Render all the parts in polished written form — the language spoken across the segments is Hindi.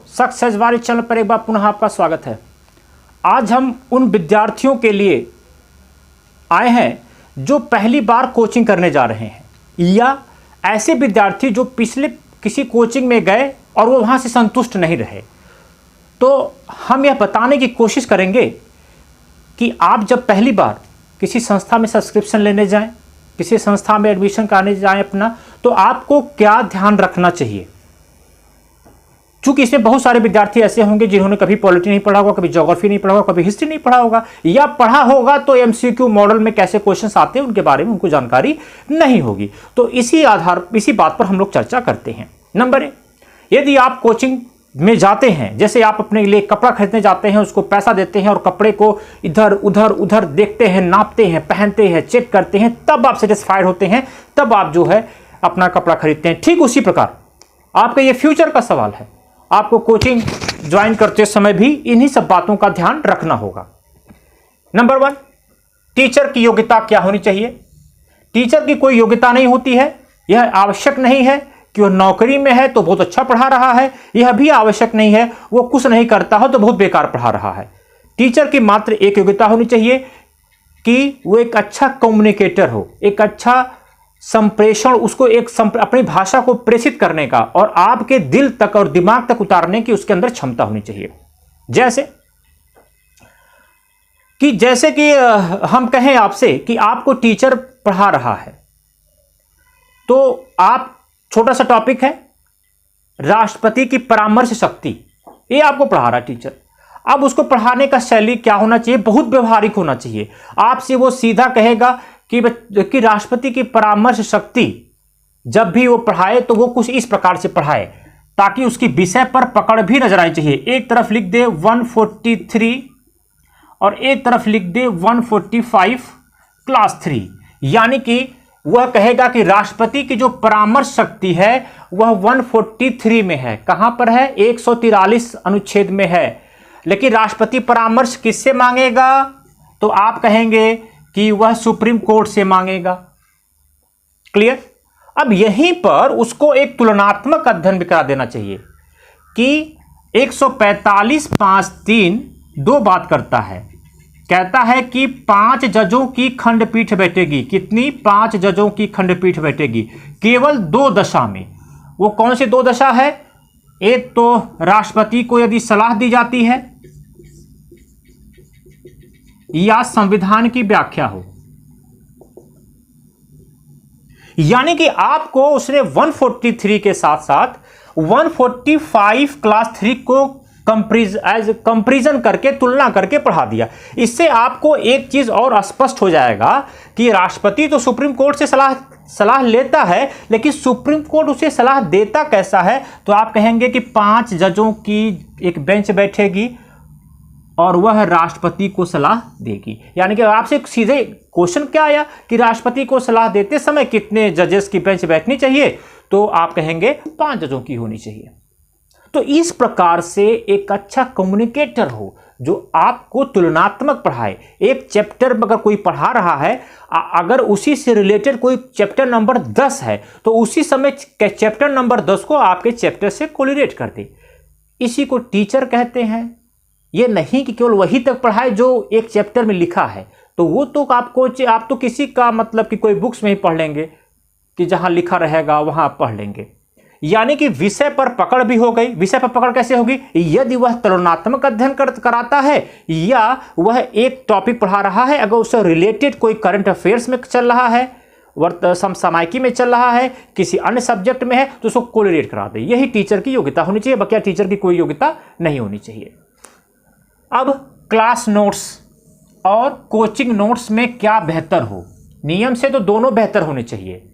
सक्सेस वाली चैनल पर एक बार पुनः आपका स्वागत है। आज हम उन विद्यार्थियों के लिए आए हैं जो पहली बार कोचिंग करने जा रहे हैं, या ऐसे विद्यार्थी जो पिछले किसी कोचिंग में गए और वो वहाँ से संतुष्ट नहीं रहे। तो हम यह बताने की कोशिश करेंगे कि आप जब पहली बार किसी संस्था में सब्सक्रिप्शन लेने जाएं, किसी संस्था में एडमिशन कराने जाएं अपना, तो आपको क्या ध्यान रखना चाहिए। चूंकि इसमें बहुत सारे विद्यार्थी ऐसे होंगे जिन्होंने कभी पॉलिटी नहीं पढ़ा होगा, कभी ज्योग्राफी नहीं पढ़ा होगा, कभी हिस्ट्री नहीं पढ़ा होगा, या पढ़ा होगा तो एमसीक्यू मॉडल में कैसे क्वेश्चंस आते हैं उनके बारे में उनको जानकारी नहीं होगी। तो इसी बात पर हम लोग चर्चा करते हैं। नंबर 1, यदि आप कोचिंग में जाते हैं, जैसे आप अपने लिए कपड़ा खरीदने जाते हैं, उसको पैसा देते हैं और कपड़े को इधर उधर देखते हैं, नापते हैं, पहनते हैं, चेक करते हैं, तब आप सेटिस्फाइड होते हैं, तब आप जो है अपना कपड़ा खरीदते हैं। ठीक उसी प्रकार आपका ये फ्यूचर का सवाल है। आपको कोचिंग ज्वाइन करते समय भी इन्हीं सब बातों का ध्यान रखना होगा। नंबर 1, टीचर की योग्यता क्या होनी चाहिए। टीचर की कोई योग्यता नहीं होती है। यह आवश्यक नहीं है कि वह नौकरी में है तो बहुत अच्छा पढ़ा रहा है, यह भी आवश्यक नहीं है वो कुछ नहीं करता हो तो बहुत बेकार पढ़ा रहा है। टीचर की मात्र एक योग्यता होनी चाहिए कि वो एक अच्छा कम्युनिकेटर हो, एक अच्छा संप्रेषण, उसको अपनी भाषा को प्रेषित करने का और आपके दिल तक और दिमाग तक उतारने की उसके अंदर क्षमता होनी चाहिए। जैसे कि हम कहें आपसे कि आपको टीचर पढ़ा रहा है, तो आप, छोटा सा टॉपिक है, राष्ट्रपति की परामर्श शक्ति, ये आपको पढ़ा रहा है टीचर। अब उसको पढ़ाने का शैली क्या होना चाहिए, बहुत व्यवहारिक होना चाहिए। आपसे वो सीधा कहेगा कि राष्ट्रपति की परामर्श शक्ति जब भी वो पढ़ाए तो वो कुछ इस प्रकार से पढ़ाए ताकि उसकी विषय पर पकड़ भी नजर आनी चाहिए। एक तरफ लिख दे 143 और एक तरफ लिख दे 145 क्लास 3, यानी कि वह कहेगा कि राष्ट्रपति की जो परामर्श शक्ति है वह 143 में है। कहां पर है? 143 अनुच्छेद में है। लेकिन राष्ट्रपति परामर्श किससे मांगेगा? तो आप कहेंगे कि वह सुप्रीम कोर्ट से मांगेगा। क्लियर? अब यहीं पर उसको एक तुलनात्मक अध्ययन भी करा देना चाहिए कि 145(5)(3) दो बात करता है। कहता है कि 5 जजों की खंडपीठ बैठेगी। कितनी? 5 जजों की खंडपीठ बैठेगी केवल 2 दशा में। वो कौन सी 2 दशा है? एक तो राष्ट्रपति को यदि सलाह दी जाती है या संविधान की व्याख्या हो। यानी कि आपको उसने 143 के साथ साथ 145 क्लास 3 को कंपैरिजन करके, तुलना करके पढ़ा दिया। इससे आपको एक चीज और स्पष्ट हो जाएगा कि राष्ट्रपति तो सुप्रीम कोर्ट से सलाह लेता है, लेकिन सुप्रीम कोर्ट उसे सलाह देता कैसा है? तो आप कहेंगे कि 5 जजों की एक बेंच बैठेगी और वह राष्ट्रपति को सलाह देगी। यानी कि आपसे सीधे क्वेश्चन क्या आया कि राष्ट्रपति को सलाह देते समय कितने जजेस की बेंच बैठनी चाहिए? तो आप कहेंगे 5 जजों की होनी चाहिए। तो इस प्रकार से एक अच्छा कम्युनिकेटर हो जो आपको तुलनात्मक पढ़ाए। एक चैप्टर अगर कोई पढ़ा रहा है, अगर उसी से रिलेटेड कोई चैप्टर नंबर 10 है तो उसी समय चैप्टर नंबर 10 को आपके चैप्टर से कोरिलेट कर दे। इसी को टीचर कहते हैं। ये नहीं कि केवल वही तक पढ़ाए जो एक चैप्टर में लिखा है, तो वो तो आप तो किसी का मतलब कि कोई बुक्स में ही पढ़ लेंगे कि जहां लिखा रहेगा वहां आप पढ़ लेंगे। यानी कि विषय पर पकड़ भी हो गई। विषय पर पकड़ कैसे होगी? यदि वह तुलनात्मक अध्ययन कराता है या वह एक टॉपिक पढ़ा रहा है, अगर उससे रिलेटेड कोई करंट अफेयर्स में चल रहा है, समसामयिकी में चल रहा है, किसी अन्य सब्जेक्ट में है, तो उसको कोरिलेट करा दे। यही टीचर की योग्यता होनी चाहिए। बाकी टीचर की कोई योग्यता नहीं होनी चाहिए। अब क्लास नोट्स और कोचिंग नोट्स में क्या बेहतर हो? नियम से तो दोनों बेहतर होने चाहिए।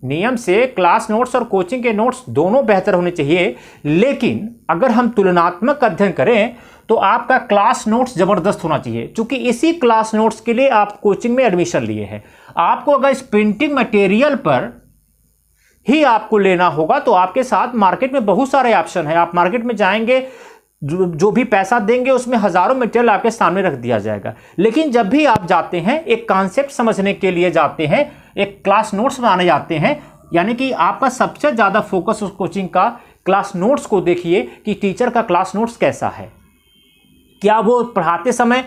नियम से क्लास नोट्स और कोचिंग के नोट्स दोनों बेहतर होने चाहिए, लेकिन अगर हम तुलनात्मक अध्ययन करें तो आपका क्लास नोट्स जबरदस्त होना चाहिए। क्योंकि इसी क्लास नोट्स के लिए आप कोचिंग में एडमिशन लिए हैं। आपको अगर इस प्रिंटिंग मटेरियल पर ही आपको लेना होगा तो आपके साथ मार्केट में बहुत सारे ऑप्शन हैं। आप मार्केट में जाएंगे, जो भी पैसा देंगे उसमें हजारों मटेरियल आपके सामने रख दिया जाएगा। लेकिन जब भी आप जाते हैं, एक कॉन्सेप्ट समझने के लिए जाते हैं, एक क्लास नोट्स बनाने जाते हैं, यानी कि आपका सबसे ज्यादा फोकस उस कोचिंग का क्लास नोट्स को देखिए कि टीचर का क्लास नोट्स कैसा है, क्या वो पढ़ाते समय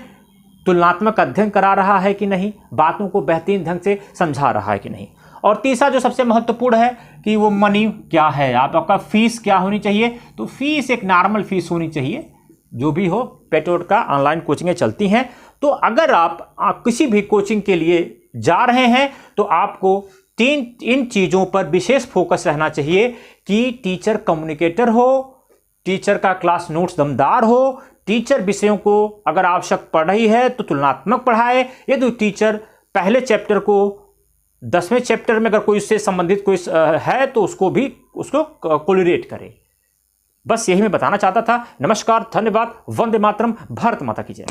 तुलनात्मक अध्ययन करा रहा है कि नहीं, बातों को बेहतरीन ढंग से समझा रहा है कि नहीं। और तीसरा जो सबसे महत्वपूर्ण है कि वो मनी क्या है, आपका फीस क्या होनी चाहिए। तो फीस एक नॉर्मल फीस होनी चाहिए, जो भी हो। पेटोड का ऑनलाइन कोचिंगें चलती हैं। तो अगर आप किसी भी कोचिंग के लिए जा रहे हैं तो आपको इन चीज़ों पर विशेष फोकस रहना चाहिए कि टीचर कम्युनिकेटर हो, टीचर का क्लास नोट्स दमदार हो, टीचर विषयों को अगर आवश्यक पढ़ रही है तो तुलनात्मक पढ़ाए। यदि टीचर पहले चैप्टर को 10वें चैप्टर में अगर कोई उससे संबंधित कोई है तो उसको कोरिलेट करे। बस यही मैं बताना चाहता था। नमस्कार, धन्यवाद, वंदे मातरम, भारत माता की जय।